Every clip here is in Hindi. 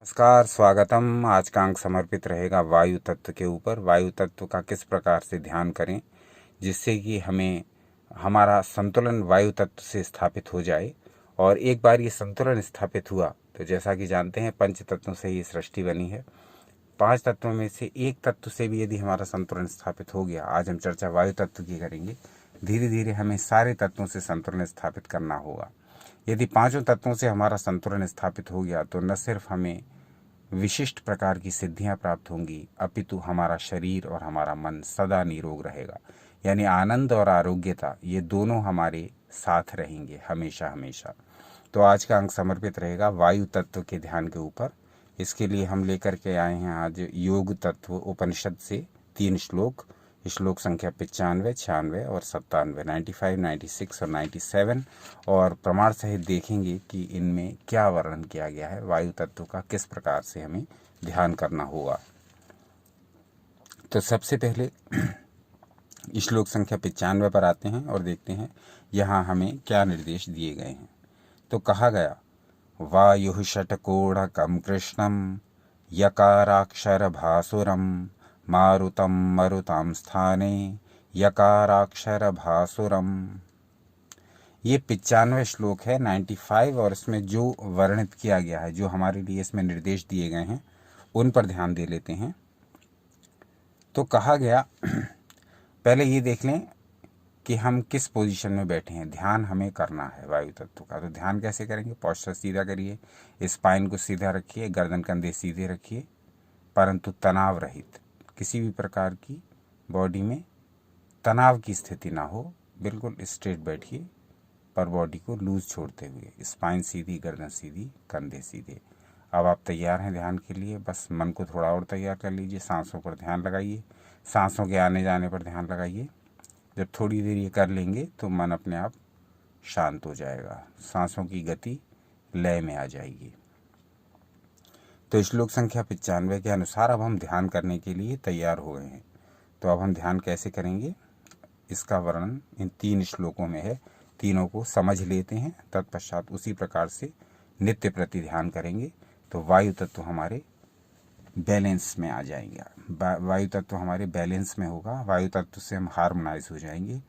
नमस्कार, स्वागतम। आज का अंक समर्पित रहेगा वायु तत्व के ऊपर। वायु तत्व का किस प्रकार से ध्यान करें जिससे कि हमें हमारा संतुलन वायु तत्व से स्थापित हो जाए। और एक बार ये संतुलन स्थापित हुआ तो जैसा कि जानते हैं पंच तत्वों से ये सृष्टि बनी है। पांच तत्वों में से एक तत्व से भी यदि हमारा संतुलन स्थापित हो गया, आज हम चर्चा वायु तत्व की करेंगे, धीरे धीरे हमें सारे तत्वों से संतुलन स्थापित करना होगा। यदि पांचों तत्वों से हमारा संतुलन स्थापित हो गया तो न सिर्फ हमें विशिष्ट प्रकार की सिद्धियां प्राप्त होंगी, अपितु हमारा शरीर और हमारा मन सदा निरोग रहेगा। यानी आनंद और आरोग्यता ये दोनों हमारे साथ रहेंगे हमेशा हमेशा। तो आज का अंक समर्पित रहेगा वायु तत्व के ध्यान के ऊपर। इसके लिए हम लेकर के आए हैं आज योग तत्व उपनिषद से 3 श्लोक। श्लोक संख्या 95, 96 और 97, 95, 96 और 97। और प्रमाण सहित देखेंगे कि इनमें क्या वर्णन किया गया है, वायु तत्व का किस प्रकार से हमें ध्यान करना होगा। तो सबसे पहले श्लोक संख्या 95 पर आते हैं और देखते हैं यहाँ हमें क्या निर्देश दिए गए हैं। तो कहा गया, वायु षट्कोणकं कृष्णं यकाराक्षर भासुरम मारुतं मरुतां स्थाने यकाराक्षर भासुरम। ये 95 श्लोक है, 95। और इसमें जो वर्णित किया गया है, जो हमारे लिए इसमें निर्देश दिए गए हैं, उन पर ध्यान दे लेते हैं। तो कहा गया, पहले ये देख लें कि हम किस पोजीशन में बैठे हैं। ध्यान हमें करना है वायु तत्व का। तो ध्यान कैसे करेंगे? पोस्चर सीधा करिए, स्पाइन को सीधा रखिए, गर्दन कंधे सीधे रखिए, परंतु तनाव रहित। किसी भी प्रकार की बॉडी में तनाव की स्थिति ना हो, बिल्कुल स्ट्रेट बैठिए पर बॉडी को लूज छोड़ते हुए। स्पाइन सीधी, गर्दन सीधी, कंधे सीधे। अब आप तैयार हैं ध्यान के लिए। बस मन को थोड़ा और तैयार कर लीजिए। सांसों पर ध्यान लगाइए, सांसों के आने जाने पर ध्यान लगाइए। जब थोड़ी देर ये कर लेंगे तो मन अपने आप शांत हो जाएगा, सांसों की गति लय में आ जाएगी। तो श्लोक संख्या 95 के अनुसार अब हम ध्यान करने के लिए तैयार हो गए हैं। तो अब हम ध्यान कैसे करेंगे, इसका वर्णन इन 3 श्लोकों में है। तीनों को समझ लेते हैं, तत्पश्चात उसी प्रकार से नित्य प्रति ध्यान करेंगे तो वायु तत्व हमारे बैलेंस में आ जाएंगे। वायु तत्व हमारे बैलेंस में होगा, वायु तत्व से हम हार्मोनाइज हो जाएंगे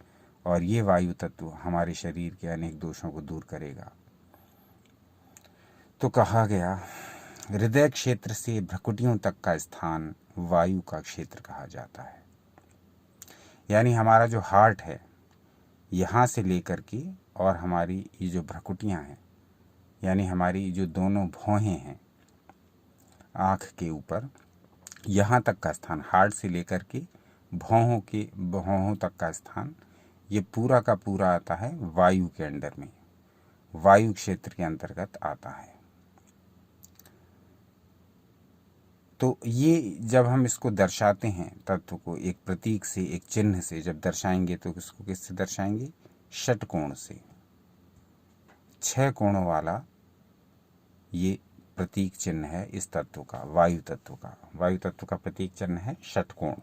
और ये वायु तत्व हमारे शरीर के अनेक दोषों को दूर करेगा। तो कहा गया, हृदय क्षेत्र से भ्रकुटियों तक का स्थान वायु का क्षेत्र कहा जाता है। यानी हमारा जो हार्ट है, यहाँ से लेकर के और हमारी ये जो भ्रकुटियाँ हैं, यानी हमारी जो दोनों भौहें हैं आँख के ऊपर, यहाँ तक का स्थान, हार्ट से लेकर के भौहों तक का स्थान, ये पूरा का पूरा आता है वायु के अंडर में, वायु क्षेत्र के अंतर्गत आता है। तो ये जब हम इसको दर्शाते हैं तत्व को एक प्रतीक से, एक चिन्ह से जब दर्शाएंगे तो इसको किससे दर्शाएंगे? षटकोण से। 6 कोणों वाला ये प्रतीक चिन्ह है इस तत्व का, वायु तत्व का। वायु तत्व का प्रतीक चिन्ह है षटकोण।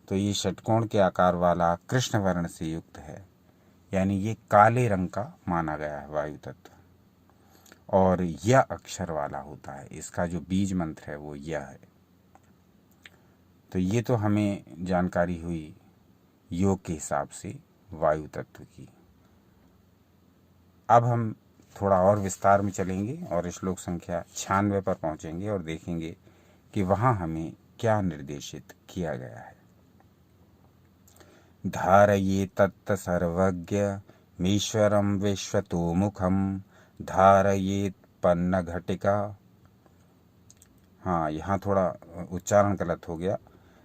तो ये षटकोण के आकार वाला कृष्ण वर्ण से युक्त है, यानी ये काले रंग का माना गया है वायु तत्व। और यह अक्षर वाला होता है, इसका जो बीज मंत्र है वो यह है। तो ये तो हमें जानकारी हुई योग के हिसाब से वायु तत्व की। अब हम थोड़ा और विस्तार में चलेंगे और श्लोक संख्या 96 पर पहुंचेंगे और देखेंगे कि वहां हमें क्या निर्देशित किया गया है। धारये तत्त सर्वज्ञ मीश्वरम विश्वतोमुखम धारयेत पन्न घटिका। हाँ, यहाँ थोड़ा उच्चारण गलत हो गया।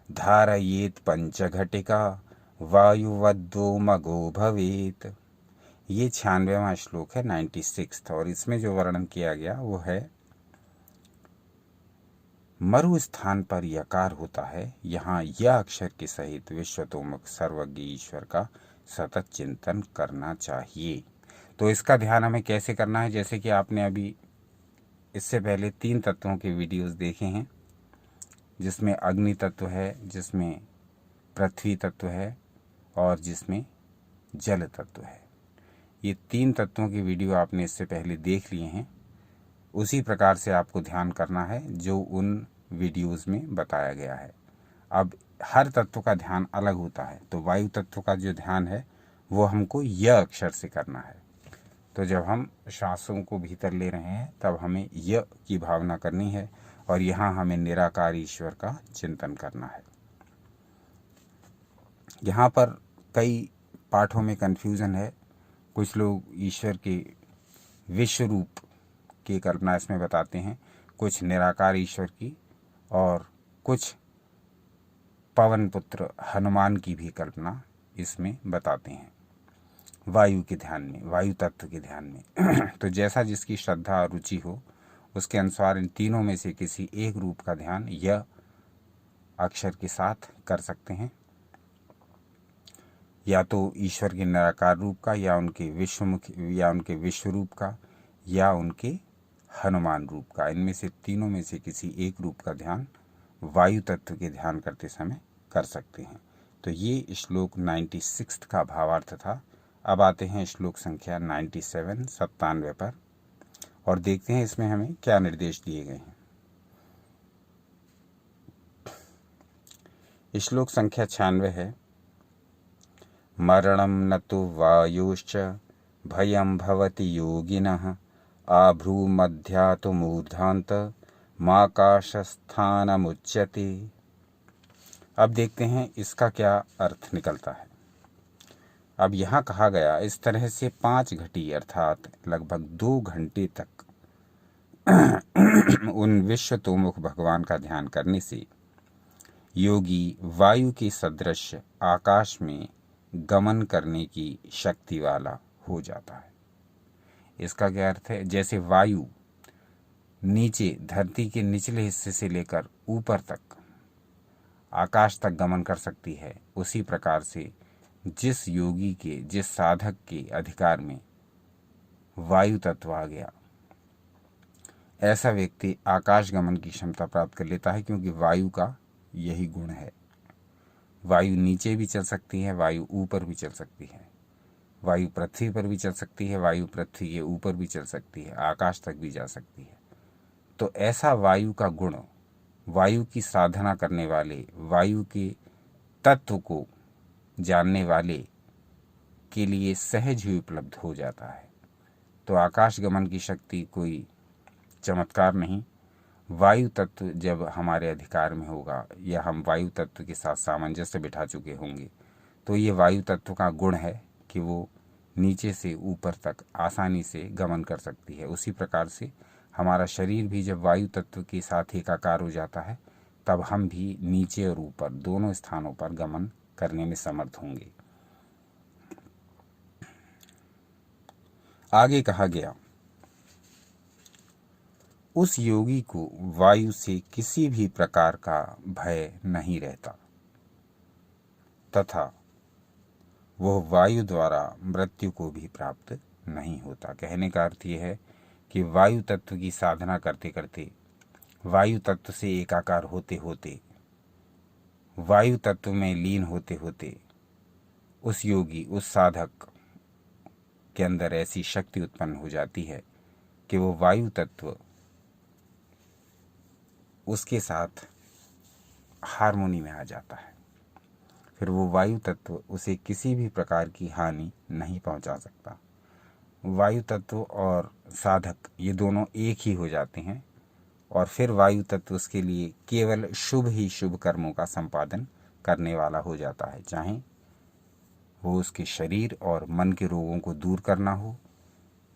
धारयेत पंच घटिका वायुवद्वो मगो भवेत। ये 96वां श्लोक है, 96। और इसमें जो वर्णन किया गया वो है, मरु स्थान पर यकार होता है, यहाँ यह अक्षर के सहित विश्वतोमुख सर्वज्ञ ईश्वर का सतत चिंतन करना चाहिए। तो इसका ध्यान हमें कैसे करना है? जैसे कि आपने अभी इससे पहले 3 तत्वों के वीडियोस देखे हैं, जिसमें अग्नि तत्व है, जिसमें पृथ्वी तत्व है और जिसमें जल तत्व है। ये 3 तत्वों की वीडियो आपने इससे पहले देख लिए हैं। उसी प्रकार से आपको ध्यान करना है जो उन वीडियोस में बताया गया है। अब हर तत्व का ध्यान अलग होता है, तो वायु तत्व का जो ध्यान है वो हमको य अक्षर से करना है। तो जब हम श्वासों को भीतर ले रहे हैं तब हमें य की भावना करनी है और यहाँ हमें निराकार ईश्वर का चिंतन करना है। यहाँ पर कई पाठों में कन्फ्यूज़न है। कुछ लोग ईश्वर के विश्व रूप की कल्पना इसमें बताते हैं, कुछ निराकार ईश्वर की, और कुछ पवन पुत्र हनुमान की भी कल्पना इसमें बताते हैं वायु के ध्यान में, वायु तत्व के ध्यान में। तो जैसा जिसकी श्रद्धा और रुचि हो उसके अनुसार इन तीनों में से किसी एक रूप का ध्यान यह अक्षर के साथ कर सकते हैं, या तो ईश्वर के निराकार रूप का, या उनके विश्वमुख, या उनके विश्व रूप का, या उनके हनुमान रूप का। इनमें से तीनों में से किसी एक रूप का ध्यान वायु तत्व के ध्यान करते समय कर सकते हैं। तो ये श्लोक 96 का भावार्थ था। अब आते हैं श्लोक संख्या 97 पर और देखते हैं इसमें हमें क्या निर्देश दिए गए हैं। श्लोक संख्या 96 है। मरणं न तु वायुश्च भयं भवति योगिनः आभ्रूमध्यातु मूर्धान्त माकाशस्थानमुच्यते। अब देखते हैं इसका क्या अर्थ निकलता है। अब यहाँ कहा गया इस तरह से 5 घटी अर्थात लगभग 2 घंटे तक उन विश्व तोमुख भगवान का ध्यान करने से योगी वायु के सदृश आकाश में गमन करने की शक्ति वाला हो जाता है। इसका क्या अर्थ है? जैसे वायु नीचे धरती के निचले हिस्से से लेकर ऊपर तक आकाश तक गमन कर सकती है, उसी प्रकार से जिस योगी के, जिस साधक के अधिकार में वायु तत्व आ गया, ऐसा व्यक्ति आकाश गमन की क्षमता प्राप्त कर लेता है, क्योंकि वायु का यही गुण है। वायु नीचे भी चल सकती है, वायु ऊपर भी चल सकती है, वायु पृथ्वी पर भी चल सकती है, वायु पृथ्वी के ऊपर भी चल सकती है, आकाश तक भी जा सकती है। तो ऐसा वायु का गुण वायु की साधना करने वाले, वायु के तत्व को जानने वाले के लिए सहज ही उपलब्ध हो जाता है। तो आकाश गमन की शक्ति कोई चमत्कार नहीं। वायु तत्व जब हमारे अधिकार में होगा या हम वायु तत्व के साथ सामंजस्य बिठा चुके होंगे, तो ये वायु तत्व का गुण है कि वो नीचे से ऊपर तक आसानी से गमन कर सकती है। उसी प्रकार से हमारा शरीर भी जब वायु तत्व के साथ एकाकार हो जाता है, तब हम भी नीचे और ऊपर दोनों स्थानों पर गमन करने में समर्थ होंगे। आगे कहा गया, उस योगी को वायु से किसी भी प्रकार का भय नहीं रहता तथा वह वायु द्वारा मृत्यु को भी प्राप्त नहीं होता। कहने का अर्थ यह है कि वायु तत्व की साधना करते करते, वायु तत्व से एकाकार होते होते, वायु तत्व में लीन होते होते उस योगी, उस साधक के अंदर ऐसी शक्ति उत्पन्न हो जाती है कि वो वायु तत्व उसके साथ हार्मोनी में आ जाता है। फिर वो वायु तत्व उसे किसी भी प्रकार की हानि नहीं पहुंचा सकता। वायु तत्व और साधक ये दोनों एक ही हो जाते हैं और फिर वायु तत्व उसके लिए केवल शुभ ही शुभ कर्मों का संपादन करने वाला हो जाता है, चाहे वो उसके शरीर और मन के रोगों को दूर करना हो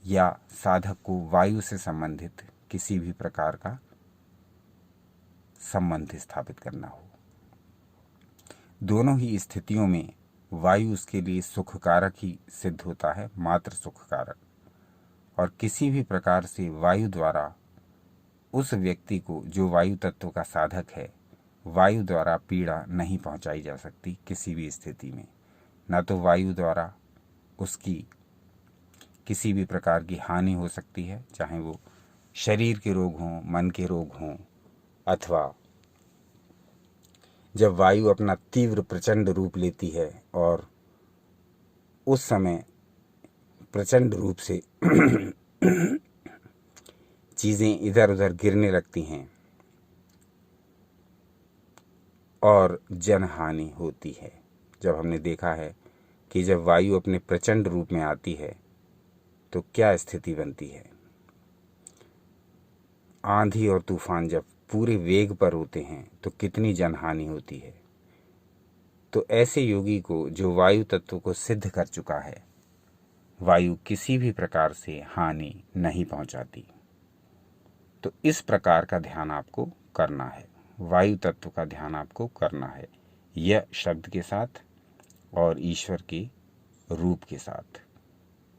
या साधक को वायु से संबंधित किसी भी प्रकार का संबंध स्थापित करना हो। दोनों ही स्थितियों में वायु उसके लिए सुखकारक ही सिद्ध होता है, मात्र सुखकारक। और किसी भी प्रकार से वायु द्वारा उस व्यक्ति को, जो वायु तत्व का साधक है, वायु द्वारा पीड़ा नहीं पहुंचाई जा सकती किसी भी स्थिति में। न तो वायु द्वारा उसकी किसी भी प्रकार की हानि हो सकती है, चाहे वो शरीर के रोग हों, मन के रोग हों, अथवा जब वायु अपना तीव्र प्रचंड रूप लेती है और उस समय प्रचंड रूप से चीज़ें इधर उधर गिरने लगती हैं और जनहानि होती है। जब हमने देखा है कि जब वायु अपने प्रचंड रूप में आती है तो क्या स्थिति बनती है। आंधी और तूफान जब पूरे वेग पर होते हैं तो कितनी जनहानि होती है। तो ऐसे योगी को जो वायु तत्व को सिद्ध कर चुका है, वायु किसी भी प्रकार से हानि नहीं पहुंचाती। तो इस प्रकार का ध्यान आपको करना है, वायु तत्व का ध्यान आपको करना है, यह शब्द के साथ और ईश्वर के रूप के साथ।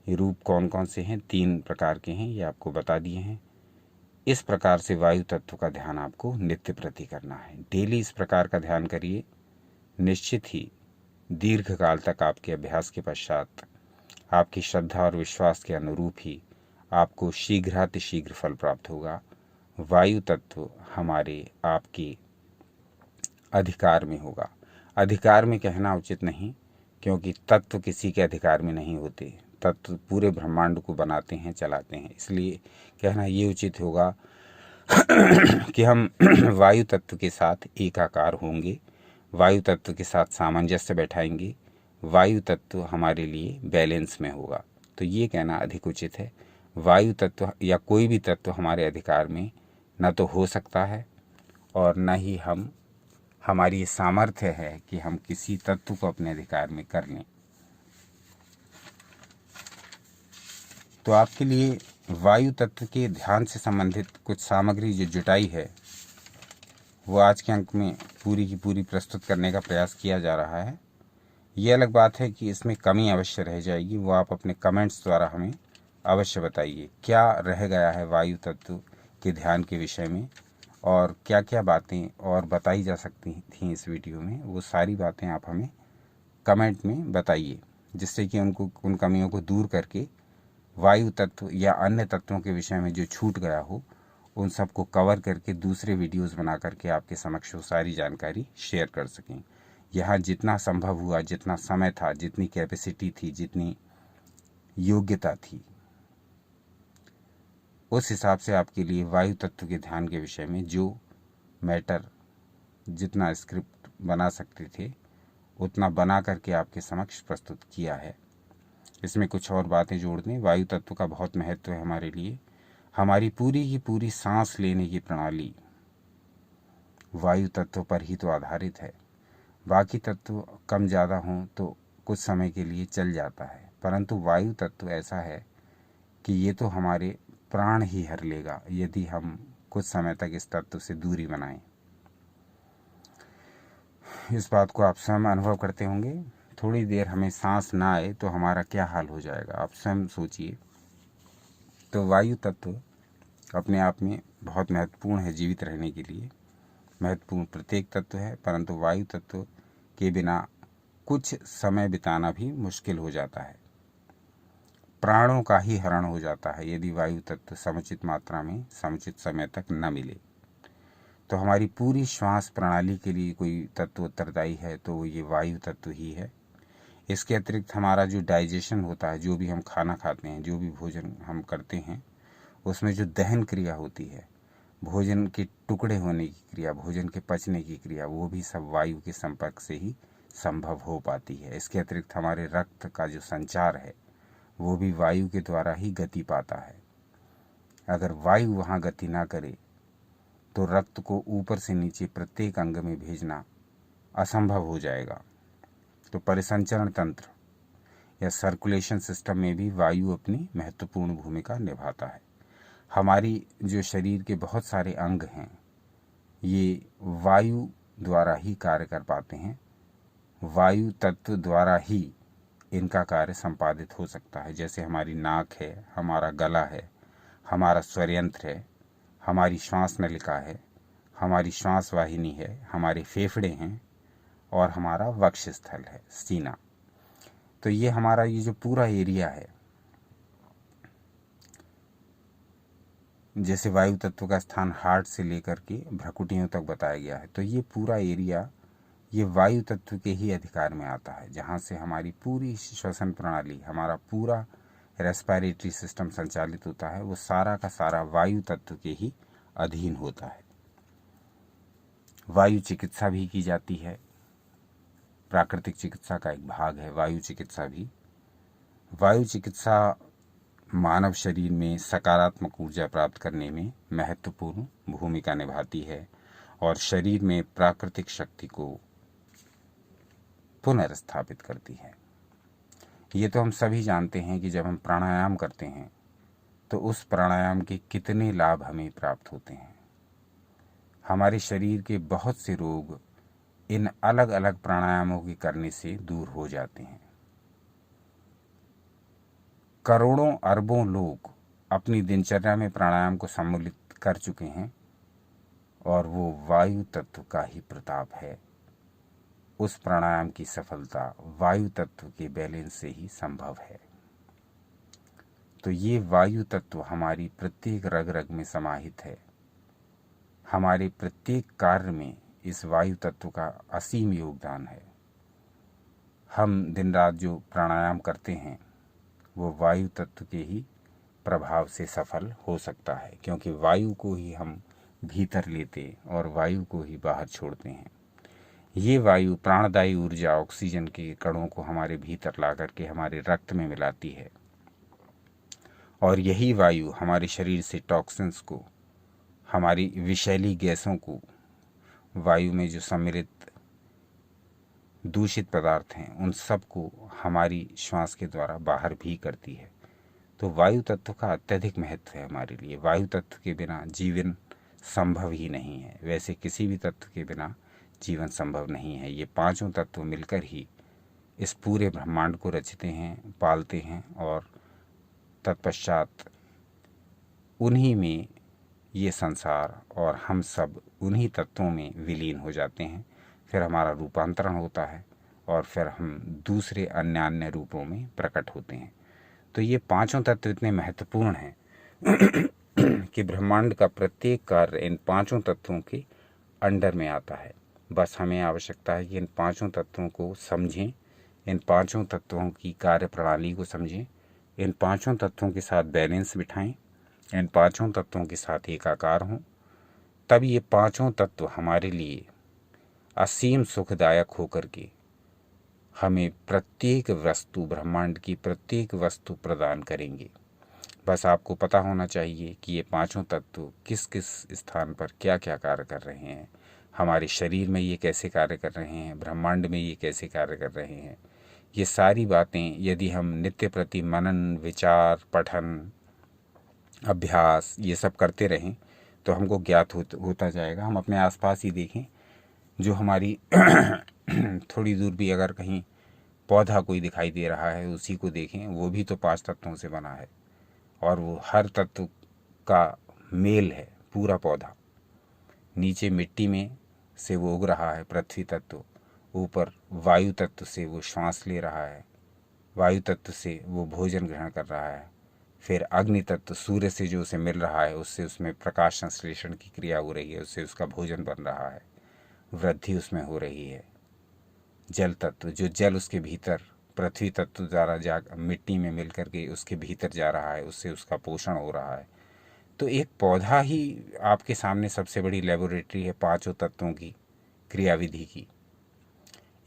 ये रूप कौन कौन से हैं? 3 प्रकार के हैं, ये आपको बता दिए हैं। इस प्रकार से वायु तत्व का ध्यान आपको नित्य प्रति करना है। डेली इस प्रकार का ध्यान करिए, निश्चित ही दीर्घ काल तक आपके अभ्यास के पश्चात आपकी श्रद्धा और विश्वास के अनुरूप ही आपको शीघ्रातिशीघ्र फल प्राप्त होगा। वायु तत्व हमारे आपके अधिकार में होगा। अधिकार में कहना उचित नहीं, क्योंकि तत्व किसी के अधिकार में नहीं होते। तत्व पूरे ब्रह्मांड को बनाते हैं, चलाते हैं। इसलिए कहना ये उचित होगा कि हम वायु तत्व के साथ एकाकार होंगे, वायु तत्व के साथ सामंजस्य बैठाएंगे, वायु तत्व हमारे लिए बैलेंस में होगा। तो ये कहना अधिक उचित है। वायु तत्व या कोई भी तत्व हमारे अधिकार में न तो हो सकता है और न ही हमारी सामर्थ्य है कि हम किसी तत्व को अपने अधिकार में कर लें। तो आपके लिए वायु तत्व के ध्यान से संबंधित कुछ सामग्री जो जुटाई है वो आज के अंक में पूरी की पूरी प्रस्तुत करने का प्रयास किया जा रहा है। ये अलग बात है कि इसमें कमी अवश्य रह जाएगी, वो आप अपने कमेंट्स द्वारा हमें अवश्य बताइए क्या रह गया है वायु तत्व के ध्यान के विषय में, और क्या क्या बातें और बताई जा सकती थी इस वीडियो में। वो सारी बातें आप हमें कमेंट में बताइए, जिससे कि उन कमियों को दूर करके वायु तत्व या अन्य तत्वों के विषय में जो छूट गया हो उन सबको कवर करके दूसरे वीडियोस बना करके आपके समक्ष वो सारी जानकारी शेयर कर सकें। यहाँ जितना संभव हुआ, जितना समय था, जितनी कैपेसिटी थी, जितनी योग्यता थी, उस हिसाब से आपके लिए वायु तत्व के ध्यान के विषय में जो मैटर, जितना स्क्रिप्ट बना सकते थे उतना बना करके आपके समक्ष प्रस्तुत किया है। इसमें कुछ और बातें जोड़ दें। वायु तत्व का बहुत महत्व है हमारे लिए। हमारी पूरी की पूरी सांस लेने की प्रणाली वायु तत्व पर ही तो आधारित है। बाकी तत्व कम ज़्यादा हों तो कुछ समय के लिए चल जाता है, परंतु वायु तत्व ऐसा है कि ये तो हमारे प्राण ही हर लेगा यदि हम कुछ समय तक इस तत्व से दूरी बनाएं। इस बात को आप स्वयं अनुभव करते होंगे। थोड़ी देर हमें सांस ना आए तो हमारा क्या हाल हो जाएगा, आप स्वयं सोचिए। तो वायु तत्व अपने आप में बहुत महत्वपूर्ण है जीवित रहने के लिए। महत्वपूर्ण प्रत्येक तत्व है, परंतु वायु तत्व के बिना कुछ समय बिताना भी मुश्किल हो जाता है। प्राणों का ही हरण हो जाता है यदि वायु तत्व समुचित मात्रा में समुचित समय तक न मिले। तो हमारी पूरी श्वास प्रणाली के लिए कोई तत्व उत्तरदायी है तो ये वायु तत्व ही है। इसके अतिरिक्त हमारा जो डाइजेशन होता है, जो भी हम खाना खाते हैं, जो भी भोजन हम करते हैं, उसमें जो दहन क्रिया होती है, भोजन के टुकड़े होने की क्रिया, भोजन के पचने की क्रिया, वो भी सब वायु के संपर्क से ही संभव हो पाती है। इसके अतिरिक्त हमारे रक्त का जो संचार है वो भी वायु के द्वारा ही गति पाता है। अगर वायु वहाँ गति ना करे तो रक्त को ऊपर से नीचे प्रत्येक अंग में भेजना असंभव हो जाएगा। तो परिसंचरण तंत्र या सर्कुलेशन सिस्टम में भी वायु अपनी महत्वपूर्ण भूमिका निभाता है। हमारी जो शरीर के बहुत सारे अंग हैं ये वायु द्वारा ही कार्य कर पाते हैं। वायु तत्व द्वारा ही इनका कार्य संपादित हो सकता है। जैसे हमारी नाक है, हमारा गला है, हमारा स्वरयंत्र है, हमारी श्वास नलिका है, हमारी श्वास वाहिनी है, हमारे फेफड़े हैं और हमारा वक्षस्थल है, सीना। तो ये हमारा ये जो पूरा एरिया है, जैसे वायु तत्व का स्थान हार्ट से लेकर के भ्रकुटियों तक बताया गया है, तो ये पूरा एरिया ये वायु तत्व के ही अधिकार में आता है, जहाँ से हमारी पूरी श्वसन प्रणाली, हमारा पूरा रेस्पिरेटरी सिस्टम संचालित होता है, वो सारा का सारा वायु तत्व के ही अधीन होता है। वायु चिकित्सा भी की जाती है, प्राकृतिक चिकित्सा का एक भाग है वायु चिकित्सा भी। वायु चिकित्सा मानव शरीर में सकारात्मक ऊर्जा प्राप्त करने में महत्वपूर्ण भूमिका निभाती है और शरीर में प्राकृतिक शक्ति को पुनर्स्थापित करती है। ये तो हम सभी जानते हैं कि जब हम प्राणायाम करते हैं तो उस प्राणायाम के कितने लाभ हमें प्राप्त होते हैं। हमारे शरीर के बहुत से रोग इन अलग अलग प्राणायामों के करने से दूर हो जाते हैं। करोड़ों अरबों लोग अपनी दिनचर्या में प्राणायाम को सम्मिलित कर चुके हैं और वो वायु तत्व का ही प्रताप है। उस प्राणायाम की सफलता वायु तत्व के बैलेंस से ही संभव है। तो ये वायु तत्व हमारी प्रत्येक रग रग में समाहित है। हमारे प्रत्येक कार्य में इस वायु तत्व का असीम योगदान है। हम दिन रात जो प्राणायाम करते हैं वो वायु तत्व के ही प्रभाव से सफल हो सकता है, क्योंकि वायु को ही हम भीतर लेते और वायु को ही बाहर छोड़ते हैं। ये वायु प्राणदायी ऊर्जा ऑक्सीजन के कणों को हमारे भीतर ला करके हमारे रक्त में मिलाती है और यही वायु हमारे शरीर से टॉक्सिन्स को, हमारी विषैली गैसों को, वायु में जो सम्मिलित दूषित पदार्थ हैं उन सब को हमारी श्वास के द्वारा बाहर भी करती है। तो वायु तत्व का अत्यधिक महत्व है हमारे लिए। वायु तत्व के बिना जीवन संभव ही नहीं है। वैसे किसी भी तत्व के बिना जीवन संभव नहीं है। ये पांचों तत्व मिलकर ही इस पूरे ब्रह्मांड को रचते हैं, पालते हैं और तत्पश्चात उन्हीं में ये संसार और हम सब उन्हीं तत्वों में विलीन हो जाते हैं। फिर हमारा रूपांतरण होता है और फिर हम दूसरे अन्य रूपों में प्रकट होते हैं। तो ये पांचों तत्व इतने महत्वपूर्ण हैं कि ब्रह्मांड का प्रत्येक कार्य इन पांचों तत्वों के अंडर में आता है। बस हमें आवश्यकता है कि इन पांचों तत्वों को समझें, इन पांचों तत्वों की कार्य प्रणाली को समझें, इन पांचों तत्वों के साथ बैलेंस बिठाएं, इन पांचों तत्वों के साथ एकाकार हों। तब ये पांचों तत्व हमारे लिए असीम सुखदायक होकर के हमें प्रत्येक वस्तु, ब्रह्मांड की प्रत्येक वस्तु प्रदान करेंगे। बस आपको पता होना चाहिए कि ये पांचों तत्व किस किस स्थान पर क्या क्या कार्य कर रहे हैं, हमारे शरीर में ये कैसे कार्य कर रहे हैं, ब्रह्मांड में ये कैसे कार्य कर रहे हैं। ये सारी बातें यदि हम नित्य प्रति मनन, विचार, पठन, अभ्यास ये सब करते रहें तो हमको ज्ञात होता जाएगा। हम अपने आसपास ही देखें, जो हमारी थोड़ी दूर भी अगर कहीं पौधा कोई दिखाई दे रहा है उसी को देखें, वो भी तो पांच तत्वों से बना है और वो हर तत्व का मेल है पूरा पौधा। नीचे मिट्टी में से वो उग रहा है पृथ्वी तत्व, ऊपर वायु तत्व से वो श्वास ले रहा है, वायु तत्व से वो भोजन ग्रहण कर रहा है, फिर अग्नि तत्व सूर्य से जो उसे मिल रहा है उससे उसमें प्रकाश संश्लेषण की क्रिया हो रही है, उससे उसका भोजन बन रहा है, वृद्धि उसमें हो रही है। जल तत्व, जो जल उसके भीतर पृथ्वी तत्व द्वारा जा मिट्टी में मिल करके उसके भीतर जा रहा है, उससे उसका पोषण हो रहा है। तो एक पौधा ही आपके सामने सबसे बड़ी लेबोरेटरी है पांचों तत्वों की क्रियाविधि की।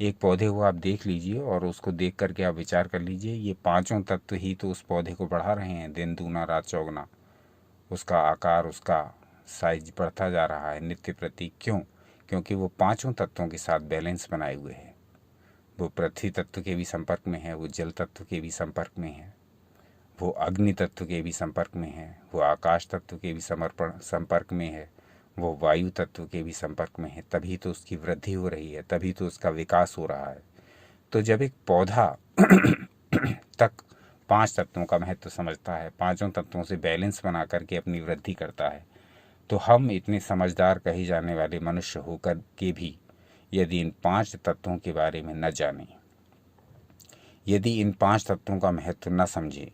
एक पौधे को आप देख लीजिए और उसको देख करके आप विचार कर लीजिए, ये पांचों तत्व ही तो उस पौधे को बढ़ा रहे हैं। दिन दूना रात चौगुना उसका आकार, उसका साइज बढ़ता जा रहा है नित्य प्रति। क्यों? क्योंकि वो पांचों तत्वों के साथ बैलेंस बनाए हुए है। वो पृथ्वी तत्व के भी संपर्क में है, वो जल तत्व के भी संपर्क में है, वो अग्नि तत्व के भी संपर्क में है, वो आकाश तत्व के भी संपर्क में है, वो वायु तत्व के भी संपर्क में है। तभी तो उसकी वृद्धि हो रही है, तभी तो उसका विकास हो रहा है। तो जब एक पौधा तक पांच तत्वों का महत्व समझता है, पांचों तत्वों से बैलेंस बना करके अपनी वृद्धि करता है, तो हम इतने समझदार कहे जाने वाले मनुष्य होकर के भी यदि इन पांच तत्वों के बारे में न जानें, यदि इन पांच तत्वों का महत्व न समझें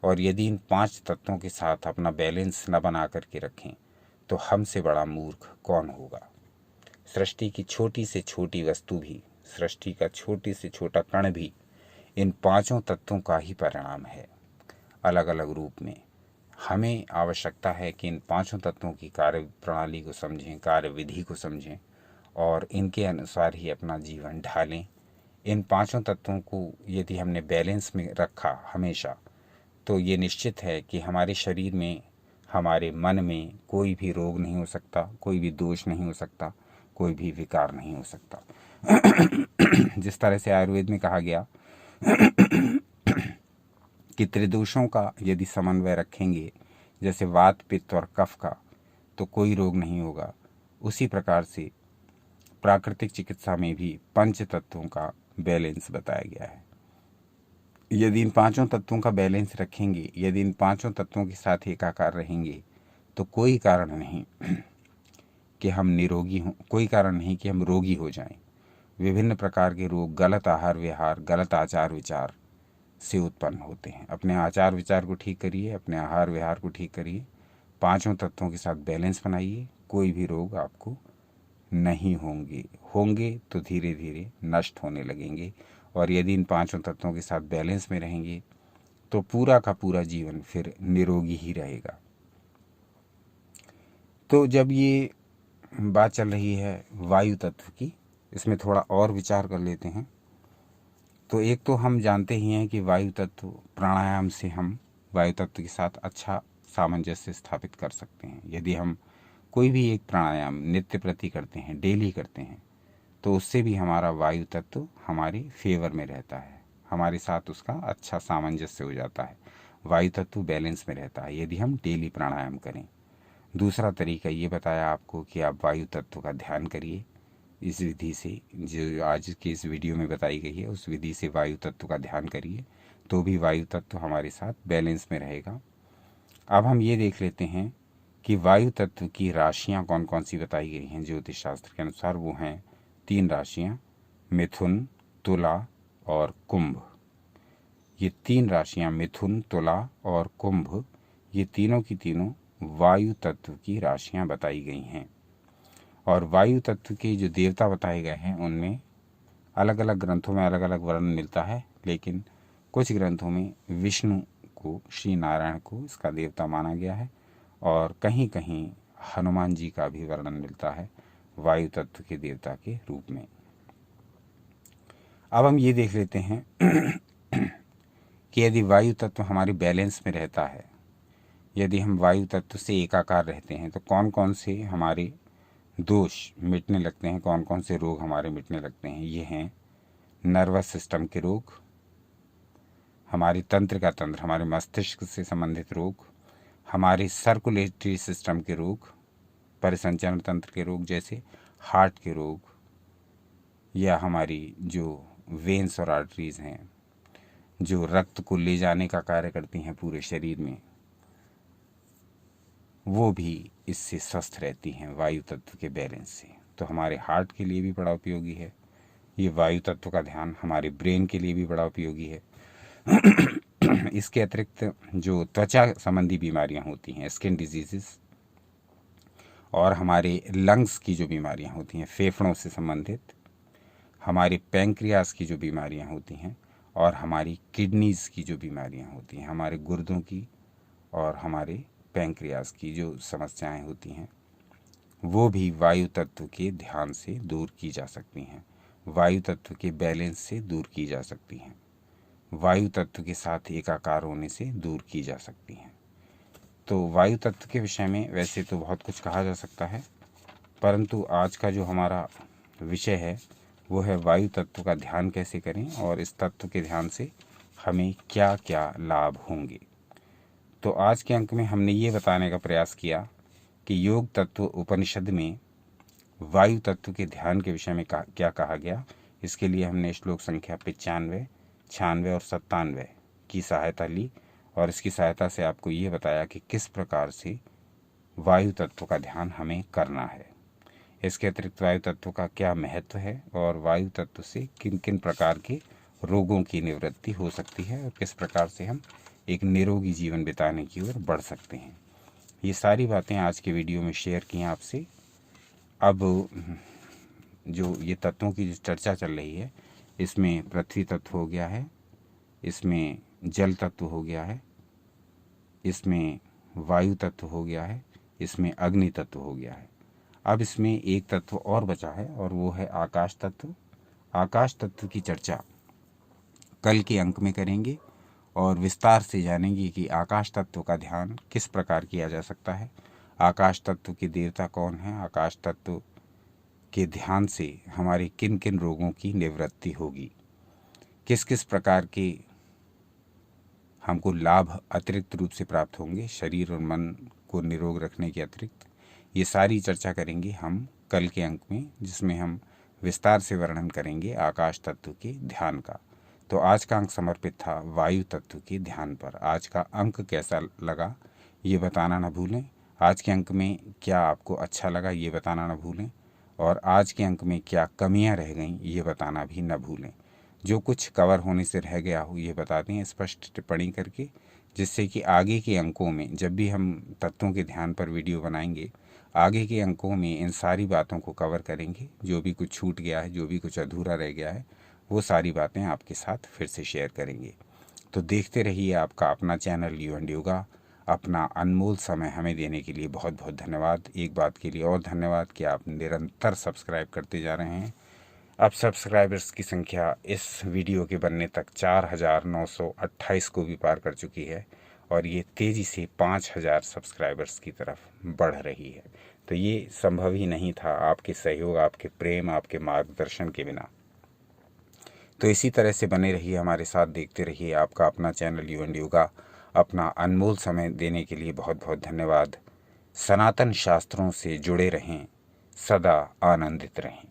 और यदि इन पांच तत्वों के साथ अपना बैलेंस न बना करके रखें, तो हमसे बड़ा मूर्ख कौन होगा। सृष्टि की छोटी से छोटी वस्तु भी, सृष्टि का छोटी से छोटा कण भी इन पांचों तत्वों का ही परिणाम है। अलग अलग रूप में। हमें आवश्यकता है कि इन पांचों तत्वों की कार्य प्रणाली को समझें, कार्य विधि को समझें और इनके अनुसार ही अपना जीवन ढालें। इन पांचों तत्वों को यदि हमने बैलेंस में रखा हमेशा, तो ये निश्चित है कि हमारे शरीर में, हमारे मन में कोई भी रोग नहीं हो सकता, कोई भी दोष नहीं हो सकता, कोई भी विकार नहीं हो सकता। जिस तरह से आयुर्वेद में कहा गया कि त्रिदोषों का यदि समन्वय रखेंगे, जैसे वात, पित्त और कफ का, तो कोई रोग नहीं होगा। उसी प्रकार से प्राकृतिक चिकित्सा में भी पंच तत्वों का बैलेंस बताया गया है। यदि इन पांचों तत्वों का बैलेंस रखेंगे, यदि इन पांचों तत्वों के साथ एकाकार रहेंगे, तो कोई कारण नहीं कि हम निरोगी हों, कोई कारण नहीं कि हम रोगी हो जाएं। विभिन्न प्रकार के रोग गलत आहार विहार, गलत आचार विचार से उत्पन्न होते हैं। अपने आचार विचार को ठीक करिए, अपने आहार विहार को ठीक करिए, पांचों तत्वों के साथ बैलेंस बनाइए, कोई भी रोग आपको नहीं होंगे तो धीरे धीरे नष्ट होने लगेंगे। और यदि इन पांचों तत्वों के साथ बैलेंस में रहेंगे तो पूरा का पूरा जीवन फिर निरोगी ही रहेगा। तो जब ये बात चल रही है वायु तत्व की, इसमें थोड़ा और विचार कर लेते हैं। तो एक तो हम जानते ही हैं कि वायु तत्व, प्राणायाम से हम वायु तत्व के साथ अच्छा सामंजस्य स्थापित कर सकते हैं। यदि हम कोई भी एक प्राणायाम नित्य प्रति करते हैं, डेली करते हैं, तो उससे भी हमारा वायु तत्व हमारे फेवर में रहता है, हमारे साथ उसका अच्छा सामंजस्य हो जाता है, वायु तत्व बैलेंस में रहता है यदि हम डेली प्राणायाम करें। दूसरा तरीका ये बताया आपको कि आप वायु तत्व का ध्यान करिए। इस विधि से, जो आज की इस वीडियो में बताई गई है, उस विधि से वायु तत्व का ध्यान करिए, तो भी वायु तत्व हमारे साथ बैलेंस में रहेगा। अब हम ये देख लेते हैं कि वायु तत्व की राशियां कौन कौन सी बताई गई हैं ज्योतिष शास्त्र के अनुसार। वो हैं 3 राशियां, मिथुन, तुला और कुंभ। ये 3 राशियां, मिथुन, तुला और कुंभ, ये तीनों की तीनों वायु तत्व की राशियां बताई गई हैं। और वायु तत्व के जो देवता बताए गए हैं उनमें अलग अलग ग्रंथों में अलग अलग वर्णन मिलता है, लेकिन कुछ ग्रंथों में विष्णु को, श्री नारायण को इसका देवता माना गया है, और कहीं कहीं हनुमान जी का भी वर्णन मिलता है वायु तत्व के देवता के रूप में। अब हम ये देख लेते हैं कि यदि वायु तत्व हमारे बैलेंस में रहता है, यदि हम वायु तत्व से एकाकार रहते हैं, तो कौन कौन से हमारे दोष मिटने लगते हैं, कौन कौन से रोग हमारे मिटने लगते हैं। ये हैं नर्वस सिस्टम के रोग, हमारी तंत्रिका तंत्र, हमारे मस्तिष्क से संबंधित रोग, हमारे सर्कुलेटरी सिस्टम के रोग, परिसंचरण तंत्र के रोग जैसे हार्ट के रोग, या हमारी जो वेन्स और आर्टरीज हैं जो रक्त को ले जाने का कार्य करती हैं पूरे शरीर में, वो भी इससे स्वस्थ रहती हैं वायु तत्व के बैलेंस से। तो हमारे हार्ट के लिए भी बड़ा उपयोगी है ये वायु तत्व का ध्यान, हमारे ब्रेन के लिए भी बड़ा उपयोगी है। इसके अतिरिक्त जो त्वचा संबंधी बीमारियां होती हैं, स्किन डिजीजेस, और हमारे लंग्स की जो बीमारियां होती हैं, फेफड़ों से संबंधित, हमारे पैंक्रियास की जो बीमारियां होती हैं, और हमारी किडनीज की जो बीमारियां होती हैं, हमारे गुर्दों की और हमारे पैंक्रियास की जो समस्याएं होती हैं, वो भी वायु तत्व के ध्यान से दूर की जा सकती हैं, वायु तत्व के बैलेंस से दूर की जा सकती हैं, वायु तत्व के साथ एकाकार होने से दूर की जा सकती हैं। तो वायु तत्व के विषय में वैसे तो बहुत कुछ कहा जा सकता है, परंतु आज का जो हमारा विषय है वो है वायु तत्व का ध्यान कैसे करें और इस तत्व के ध्यान से हमें क्या क्या लाभ होंगे। तो आज के अंक में हमने ये बताने का प्रयास किया कि योग तत्व उपनिषद में वायु तत्व के ध्यान के विषय में क्या कहा गया। इसके लिए हमने श्लोक संख्या 95, 96 और 97 की सहायता ली, और इसकी सहायता से आपको ये बताया कि किस प्रकार से वायु तत्व का ध्यान हमें करना है। इसके अतिरिक्त वायु तत्व का क्या महत्व है और वायु तत्व से किन किन प्रकार के रोगों की निवृत्ति हो सकती है और किस प्रकार से हम एक निरोगी जीवन बिताने की ओर बढ़ सकते हैं। ये सारी बातें आज के वीडियो में शेयर की हैं आपसे। अब जो ये तत्वों की जो चर्चा चल रही है, इसमें पृथ्वी तत्व हो गया है, इसमें जल तत्व हो गया है, इसमें वायु तत्व हो गया है, इसमें अग्नि तत्व हो गया है। अब इसमें एक तत्व और बचा है और वो है आकाश तत्व। आकाश तत्व की चर्चा कल के अंक में करेंगे और विस्तार से जानेंगे कि आकाश तत्व का ध्यान किस प्रकार किया जा सकता है, आकाश तत्व के देवता कौन है, आकाश तत्व के ध्यान से हमारे किन किन रोगों की निवृत्ति होगी, किस किस प्रकार के हमको लाभ अतिरिक्त रूप से प्राप्त होंगे शरीर और मन को निरोग रखने के अतिरिक्त। ये सारी चर्चा करेंगे हम कल के अंक में, जिसमें हम विस्तार से वर्णन करेंगे आकाश तत्व के ध्यान का। तो आज का अंक समर्पित था वायु तत्व के ध्यान पर। आज का अंक कैसा लगा ये बताना ना भूलें। आज के अंक में क्या आपको अच्छा लगा ये बताना ना भूलें, और आज के अंक में क्या कमियां रह गईं ये बताना भी न भूलें। जो कुछ कवर होने से रह गया हो ये बता दें स्पष्ट टिप्पणी करके, जिससे कि आगे के अंकों में जब भी हम तत्वों के ध्यान पर वीडियो बनाएंगे, आगे के अंकों में इन सारी बातों को कवर करेंगे। जो भी कुछ छूट गया है, जो भी कुछ अधूरा रह गया है, वो सारी बातें आपके साथ फिर से शेयर करेंगे। तो देखते रहिए आपका अपना चैनल यू एंड योगा। अपना अनमोल समय हमें देने के लिए बहुत बहुत धन्यवाद। एक बात के लिए और धन्यवाद कि आप निरंतर सब्सक्राइब करते जा रहे हैं। अब सब्सक्राइबर्स की संख्या इस वीडियो के बनने तक 4,928 को भी पार कर चुकी है और ये तेज़ी से 5,000 सब्सक्राइबर्स की तरफ बढ़ रही है। तो ये संभव ही नहीं था आपके सहयोग, आपके प्रेम, आपके मार्गदर्शन के बिना। तो इसी तरह से बने रहिए हमारे साथ, देखते रहिए आपका अपना चैनल यू एंड योगा। अपना अनमोल समय देने के लिए बहुत बहुत धन्यवाद। सनातन शास्त्रों से जुड़े रहें, सदा आनंदित रहें।